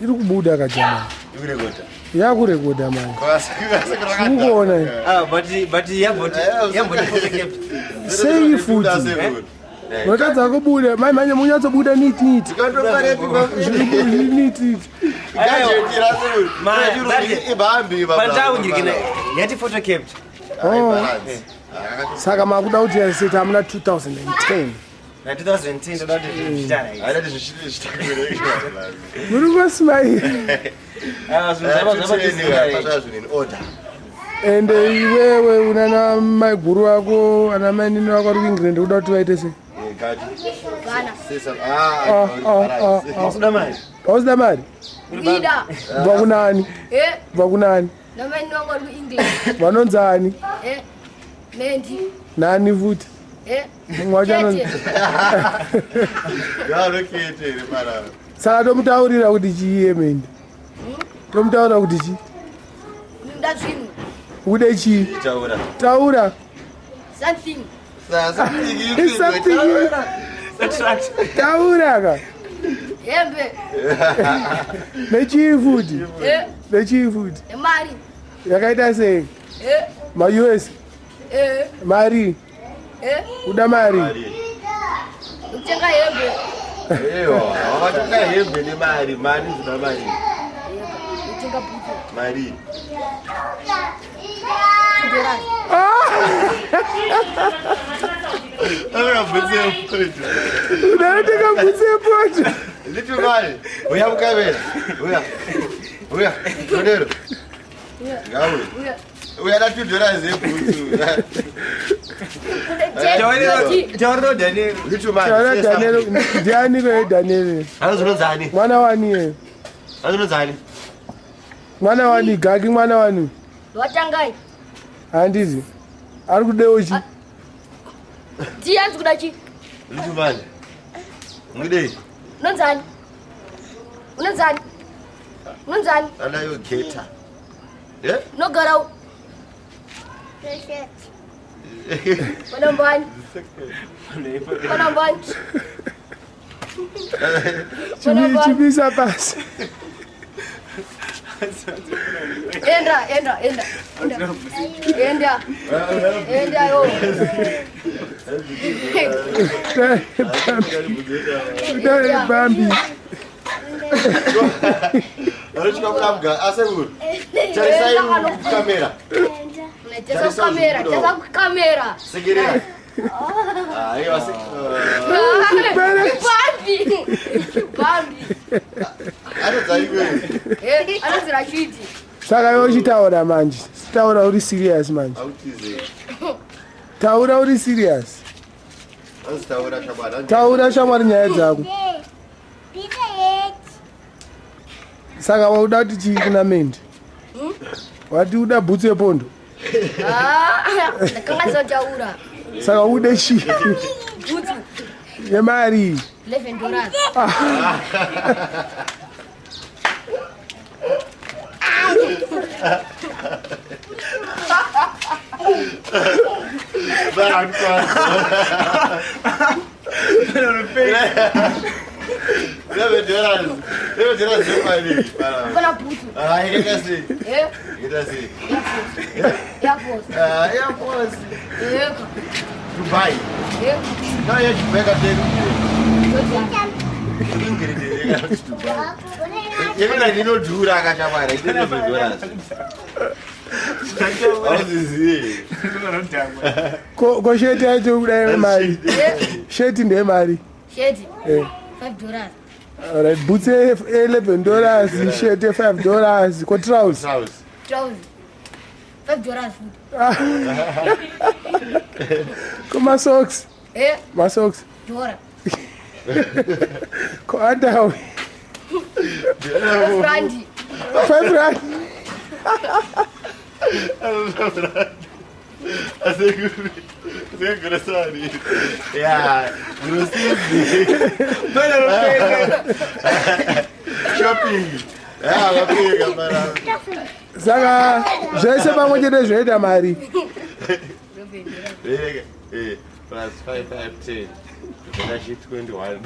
iri kubuda kajama yakurekoda mani ukuona sei futi wakadza kubuda mai manye munyatsobuda niti saka makuda kuti yaseti hamuna 2010 muri kwasimai ende iwewe unana mai guru ako ana mai nini wako ari kuingirende kuda kuti vaite sei ausida mari vakunani vakunani vanonzani nani futi saka tomutaurira kuti chiiye mende tomutaurira kuti chi ude chi taura taura ka nechii futi nechii futi yakaita sei maus mari uda mari utenga hembe wakatenga hembe nemari mari zina mari utenga bhutu mari unatenga bhutsu yepoto lipi mari uya mukavera uya donero ngawe uya na $2 zebhutsu ndiani kwe Daniel mwana wani mwana wani gagi mwana wani watangai handizi ari kudewo chi ndiani kuda chi ndumani ngidei unonzani anayo geta nogarawo Panambani. Chibisa pasi. Enda yo. Bambi. Kamera. Segera. Saka yochitaura manje taura uri serious manje taura uri serious taura shamwari nyaya dzako saka wauda kuti chii kuna mendi wati uda bhutsu yepondo ndakangazotaura saka ude shi bhutsu yemari $11 Para puto. Dubai. Não é de pega dele. Ele não é no jura a chamar, ele não é jura. Ko sheti yacho kuda mari sheti ndemari Shedi. $5. alright bhutsu $11 sheti $5 ko trousers $5 ko masocks masocks $1. ko underwear Brandy. $5. Grossari. Yeah, grossissimi. Shopping. Vapika para. Saka zvese pamwe chete zvoita mari Plus 5, 5, 10. Ndashit 21.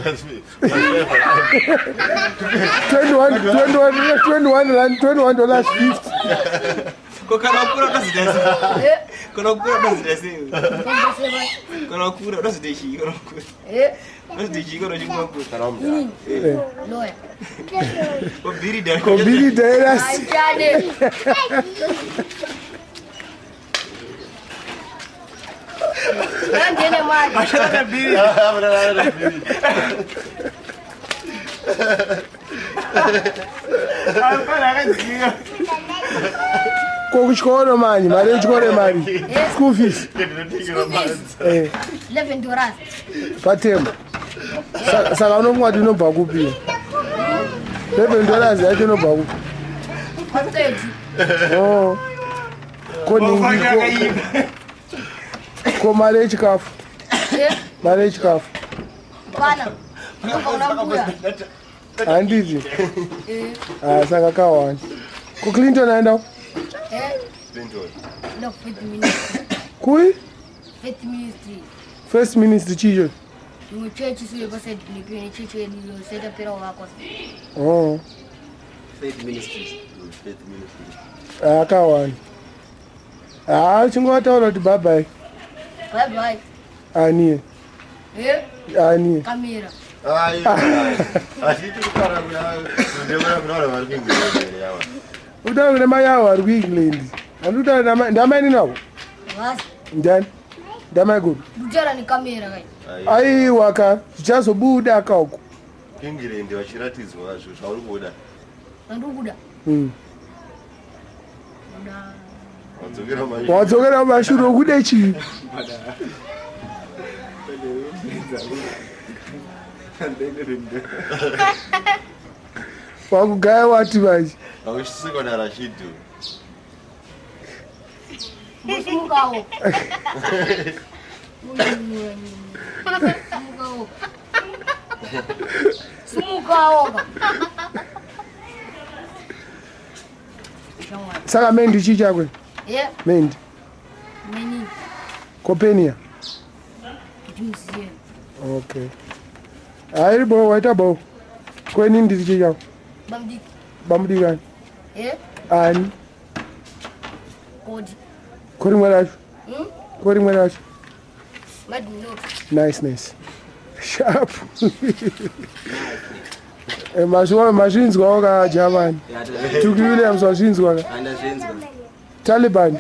21 rand, $21.50. Kana kura utazidasi. Kana kura utazidasi. Kana kura utazideshi. Kana kura. Utazideshi kana chikwapo. Kana mda. Lawyer. Kobiri da. Kobiri Dairas. Ajade. Ngene mali. Bashara biri. Alpana kaziga. Kokuchikoro manje, mari yechikoro mari. School fees. $11. Patemba. Saka unomwati unobva kupi? $11 yacho unobva kupi? 30. Oh. Ko mari yechikafu. Mari yechikafu. Bana. Ndakona mbuya. Handiti. Saka kawani. Ku Clinton aenda? Clinton. No, 50 minutes. Kui? 50 minutes. First minister chicho. You church is your said you church you set up your work. Oh. Faith Ministries. Kawani. Chingotaura kuti bye bye. Bye bye. Ani. Ani. Camera. Ai. Ashiti kukara kuna vari kuingilende yawa. Utaura kuti mai avo vari kuengland. Andutaura ndamai navo? Was? Ndani? Ndamai kupi? Bujara ni camera kai. Aiwa ka zvichazobuda kauko. England vachiratidzwa zvo zvauri kuda. Ndandukuda. Wadzokera mumashure okude chii? Wakugaya wati manje? Wakuchisikwa Rashidhu. Musumukawo. Sumukawo. Saka mendi chii chakwe? Yeah. Mendi. Many. Kopenia. Museum. Okay. Airi bo waita bo. Kweni ndiri chii chakwe? Bamdik. Bamudi gani? Yeah. Ani. Kodi. Kuri mwe racho? Kuri mwe racho? Madino. Nice. Sharp. Mazvinzwawo ka German. Tuki Williams wazvinzwa ka? Andazvinzwa. Taliban.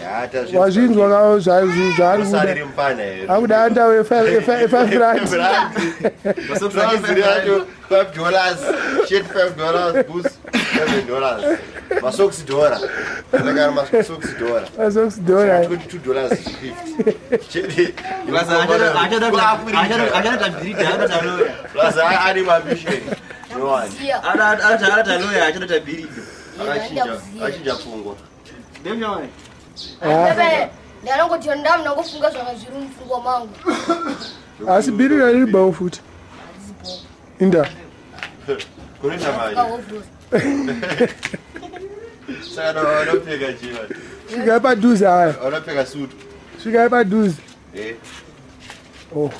Wazvinzwa ka zvari Usariri kuda. mpana here. Akuda anda we 5 rand. Masokisi yacho $5, shit $5, boots $7. Masokisi $1. Ndakara masokisi $1. Masokisi $1. $22.50. Basa achada tabirida taloya. Plus ari mabisheni. No one. Ara taloya achada tabirida. Achinja fungwa. Ndemnyawa. Bebe. Ndanongoti ndamu nangofunga zvaka zviri mufungwa mangu. Asi biri riri bawo futi. Inda. Kunoita mari. Saka unopfeka chiva. Svika padhuze haya. Unopfeka sutu. Svika padhuze. Oh.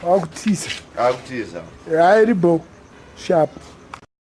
Wakutiza. Akutiza. Hayi ribo. Sharp.